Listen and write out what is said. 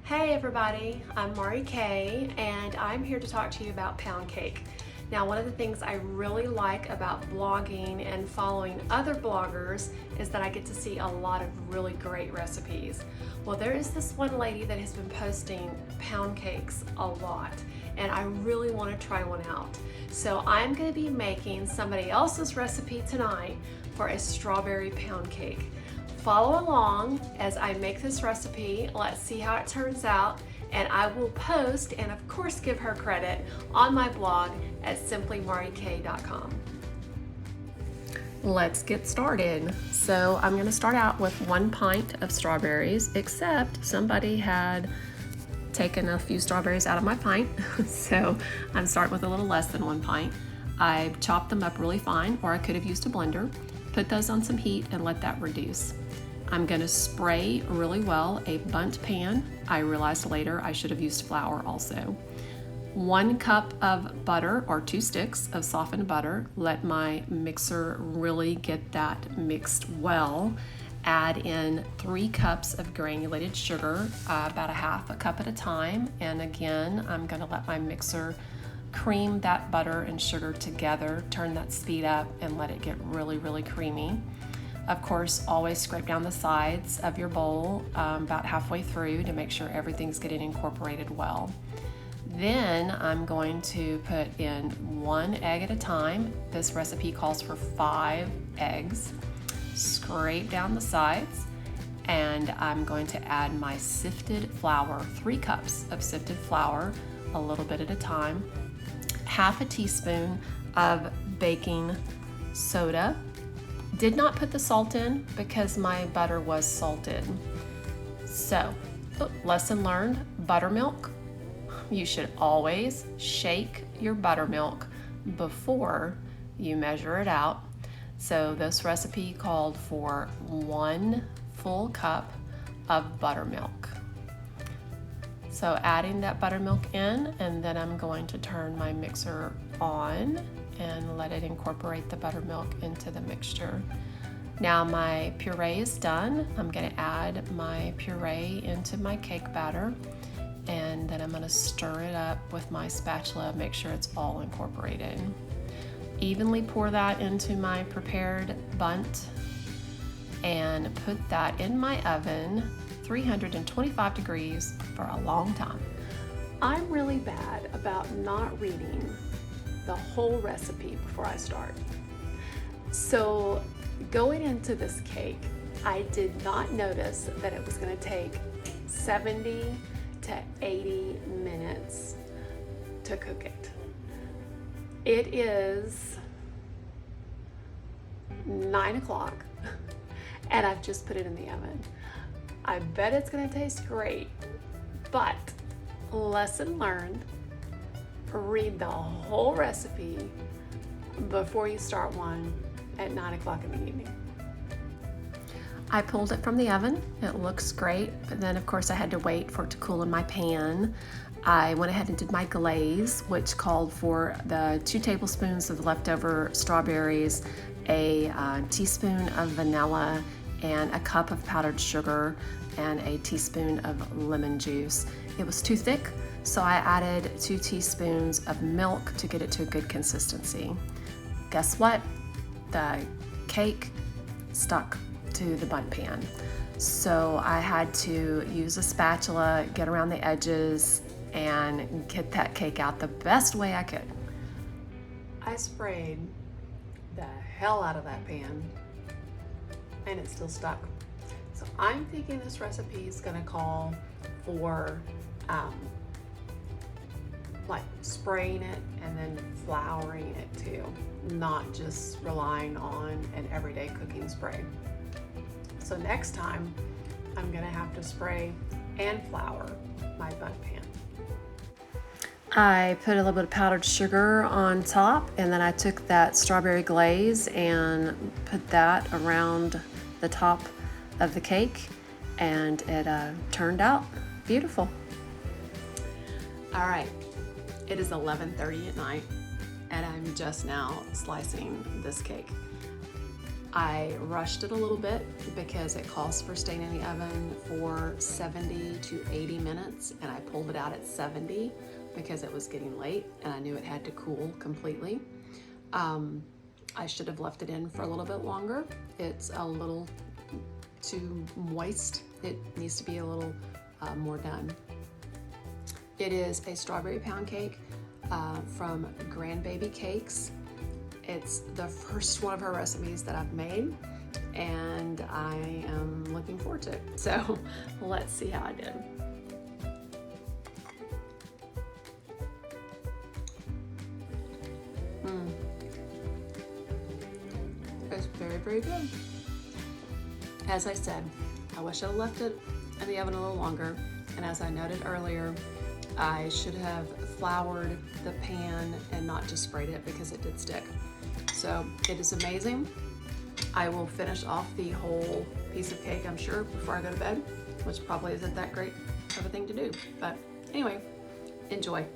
Hey everybody, I'm Mari Kay and I'm here to talk to you about pound cake. Now, one of the things I really like about blogging and following other bloggers is that I get to see a lot of really great recipes. Well, there is this one lady that has been posting pound cakes a lot and I really want to try one out. So I'm going to be making somebody else's recipe tonight for a strawberry pound cake. Follow along as I make this recipe. Let's see how it turns out, and I will post and of course give her credit on my blog at simplymarikay.com. Let's get started. So I'm going to start out with 1 pint of strawberries, except somebody had taken a few strawberries out of my pint, so I'm starting with a little less than 1 pint. I chopped them up really fine, or I could have used a blender. Put those on some heat and let that reduce. I'm going to spray really well a bundt pan. I realized later I should have used flour also. 1 cup of butter or 2 sticks of softened butter. Let my mixer really get that mixed well. Add in 3 cups of granulated sugar, about a half a cup at a time. And again, I'm going to let my mixer cream that butter and sugar together, turn that speed up and let it get really, really creamy. Of course, always scrape down the sides of your bowl about halfway through to make sure everything's getting incorporated well. Then I'm going to put in 1 egg at a time. This recipe calls for 5 eggs. Scrape down the sides, and I'm going to add my sifted flour, 3 cups of sifted flour, a little bit at a time. Half a teaspoon of baking soda. Did not put the salt in because my butter was salted. So, lesson learned, buttermilk. You should always shake your buttermilk before you measure it out. So this recipe called for 1 full cup of buttermilk. So adding that buttermilk in, and then I'm going to turn my mixer on and let it incorporate the buttermilk into the mixture. Now my puree is done. I'm going to add my puree into my cake batter, and then I'm going to stir it up with my spatula, make sure it's all incorporated. Evenly pour that into my prepared bundt and put that in my oven, 325 degrees, for a long time. I'm really bad about not reading the whole recipe before I start. So going into this cake, I did not notice that it was going to take 70 to 80 minutes to cook it. It is 9 o'clock and I've just put it in the oven. I bet it's going to taste great, but lesson learned, read the whole recipe before you start one at 9 o'clock in the evening. I pulled it from the oven. It looks great, but then of course I had to wait for it to cool in my pan. I went ahead and did my glaze, which called for the 2 tablespoons of leftover strawberries, a teaspoon of vanilla, and a cup of powdered sugar, and a teaspoon of lemon juice. It was too thick, so I added 2 teaspoons of milk to get it to a good consistency. Guess what? The cake stuck to the bundt pan. So I had to use a spatula, get around the edges, and get that cake out the best way I could. I sprayed the hell out of that pan and it still stuck. So I'm thinking this recipe is gonna call for like spraying it and then flouring it too, not just relying on an everyday cooking spray. So next time I'm gonna have to spray and flour my bundt pan. I put a little bit of powdered sugar on top, and then I took that strawberry glaze and put that around the top of the cake, and it turned out beautiful. All right, it is 11:30 at night, and I'm just now slicing this cake. I rushed it a little bit because it calls for staying in the oven for 70 to 80 minutes, and I pulled it out at 70 because it was getting late and I knew it had to cool completely. I should have left it in for a little bit longer. It's a little too moist. It needs to be a little more done. It is a strawberry pound cake from Grandbaby Cakes. It's the first one of her recipes that I've made, and I am looking forward to it. So let's see how I did. It's very, very good. As I said, I wish I had left it in the oven a little longer, and as I noted earlier, I should have floured the pan and not just sprayed it because it did stick. So it is amazing. I will finish off the whole piece of cake, I'm sure, before I go to bed, which probably isn't that great of a thing to do. But anyway, enjoy.